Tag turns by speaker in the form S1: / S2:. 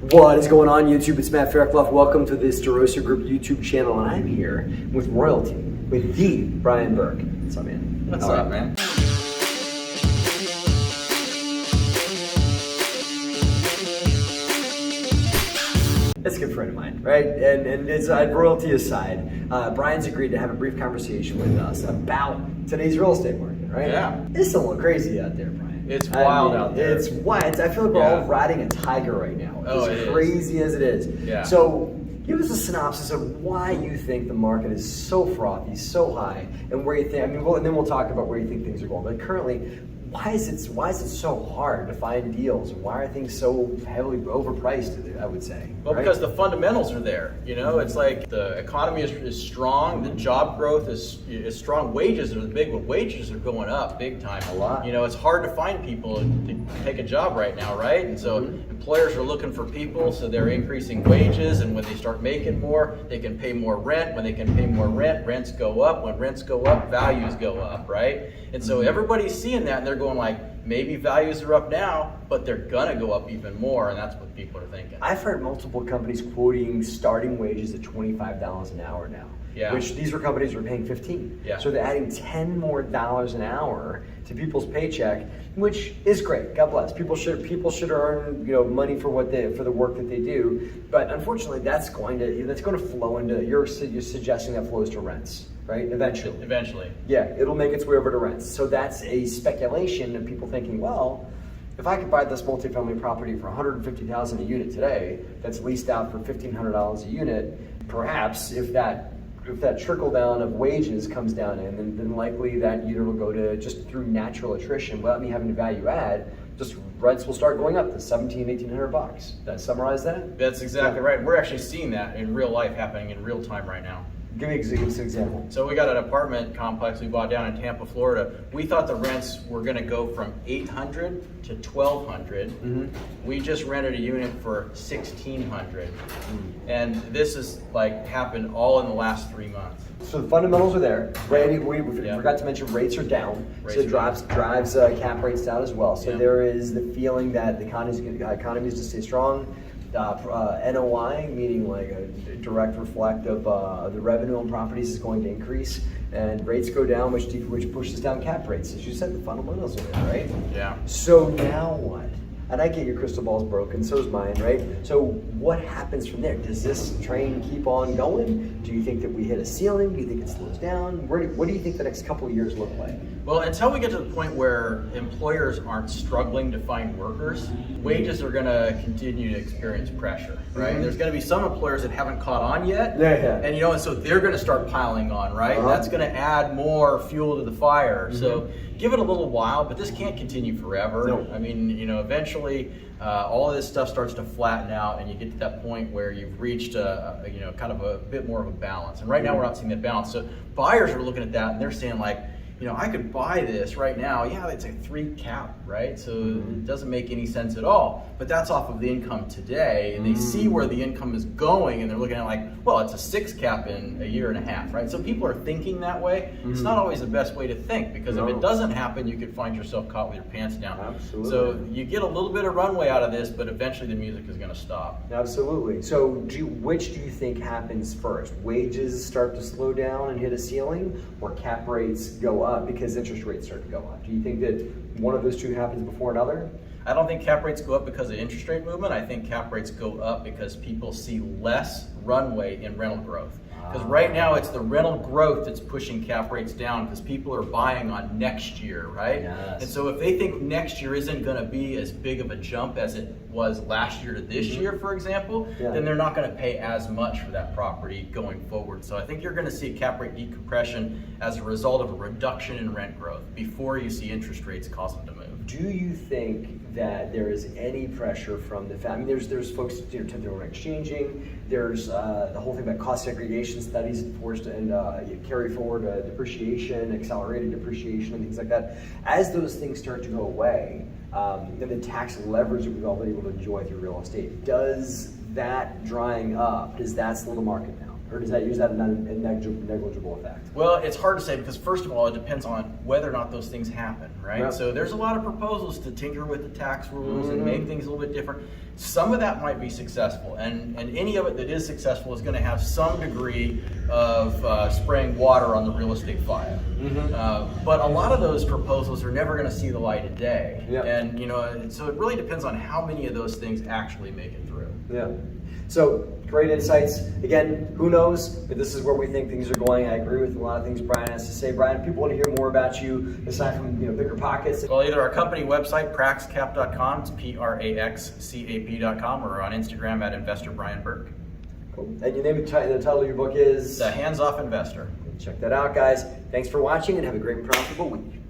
S1: What is going on, YouTube? It's Matt Faircloth. Welcome to this DeRosa Group YouTube channel, and I'm here with royalty, with the Brian Burke. What's up, man?
S2: What's up, man?
S1: That's a good friend of mine, right? And it's royalty aside, Brian's agreed to have a brief conversation with us about today's real estate market, right?
S2: Yeah.
S1: It's a little crazy out there, Brian.
S2: It's wild out there.
S1: It's wild. I feel like we're all riding a tiger right now. As crazy as it is.
S2: Yeah.
S1: So give us a synopsis of why you think the market is so frothy, so high, and where you think. And then we'll talk about where you think things are going. But currently, why is it so hard to find deals? Why are things so heavily overpriced, I would say?
S2: Well,
S1: right?
S2: because the fundamentals are there. You know, it's like the economy is strong, the job growth is strong, wages are big, but wages are going up big time.
S1: A lot.
S2: You know, it's hard to find people to take a job right now, right? And so employers are looking for people, so they're increasing wages, and when they start making more, they can pay more rent. When they can pay more rent, rents go up. When rents go up, values go up, right? And so everybody's seeing that, and they're going like, maybe values are up now, but they're gonna go up even more, and that's what people are thinking.
S1: I've heard multiple companies quoting starting wages at $25 an hour now.
S2: Yeah.
S1: Which these were companies were paying 15.
S2: Yeah.
S1: So they're adding $10 more an hour to people's paycheck, which is great. God bless. People should earn, you know, money for for the work that they do. But unfortunately, that's going to flow into you're suggesting that flows to rents. Right? Eventually. Yeah, it'll make its way over to rents. So that's a speculation of people thinking, well, if I could buy this multifamily property for $150,000 a unit today, that's leased out for $1,500 a unit, perhaps if that trickle down of wages comes down in, then likely that unit will go to, just through natural attrition, without me having to value add, just rents will start going up to $1,700-1,800. Did I summarize that?
S2: That's exactly right. We're actually seeing that in real life happening in real time right now.
S1: Give me an example.
S2: So we got an apartment complex we bought down in Tampa, Florida. We thought the rents were going to go from $800 to $1,200. We just rented a unit for $1,600, and this is like happened all in the last 3 months.
S1: So the fundamentals are there. We forgot to mention rates are down, so it drives cap rates down as well. So there is the feeling that the economy is to stay strong. NOI, meaning like a direct reflect of the revenue on properties, is going to increase, and rates go down, which pushes down cap rates. As you said, the fundamentals are there, right?
S2: Yeah.
S1: So now what? And I get your crystal ball's broken, so is mine, right? So what happens from there? Does this train keep on going? Do you think that we hit a ceiling? Do you think it slows down? What do you think the next couple of years look like?
S2: Well, until we get to the point where employers aren't struggling to find workers, wages are going to continue to experience pressure, right? There's going to be some employers that haven't caught on yet, and and so they're going to start piling on, right? That's going to add more fuel to the fire. So give it a little while, but this can't continue forever.
S1: No.
S2: I mean, eventually all of this stuff starts to flatten out, and you get to that point where you've reached kind of a bit more of a balance. And right now we're not seeing that balance. So buyers are looking at that and they're saying like, I could buy this right now. Yeah, it's a 3 cap, right? So it doesn't make any sense at all. But that's off of the income today, and they see where the income is going, and they're looking at it like, well, it's a 6 cap in a year and a half, right? So people are thinking that way. It's not always the best way to think, because if it doesn't happen, you could find yourself caught with your pants down.
S1: Absolutely.
S2: So you get a little bit of runway out of this, but eventually the music is going to stop.
S1: Absolutely. So which do you think happens first? Wages start to slow down and hit a ceiling, or cap rates go up because interest rates start to go up? Do you think that one of those two happens before another?
S2: I don't think cap rates go up because of interest rate movement. I think cap rates go up because people see less runway in rental growth. Because right now it's the rental growth that's pushing cap rates down, because people are buying on next year, right?
S1: Yes.
S2: And so if they think next year isn't going to be as big of a jump as it was last year to this year, for example, then they're not going to pay as much for that property going forward. So I think you're going to see cap rate decompression as a result of a reduction in rent growth before you see interest rates cause them to move.
S1: Do you think that there is any pressure from the family? There's folks 1031 exchanging. There's the whole thing about cost segregation studies forced and carry forward depreciation, accelerated depreciation, and things like that. As those things start to go away, and the tax leverage that we've all been able to enjoy through real estate, does that drying up? Does that slow the market down? Or does that use that negligible effect?
S2: Well, it's hard to say because first of all, it depends on whether or not those things happen, right?
S1: Yep.
S2: So there's a lot of proposals to tinker with the tax rules and make things a little bit different. Some of that might be successful, and any of it that is successful is going to have some degree of spraying water on the real estate fire. But a lot of those proposals are never going to see the light of day, and so it really depends on how many of those things actually make it through.
S1: Yeah. So great insights. Again, who knows? But this is where we think things are going. I agree with a lot of things Brian has to say. Brian, if people want to hear more about you aside from BiggerPockets.
S2: Well, either our company website, praxcap.com, it's praxcap.com, or on Instagram at Investor Brian Burke.
S1: Cool. And your name, the title of your book is?
S2: The Hands Off Investor.
S1: Check that out, guys. Thanks for watching and have a great and profitable week.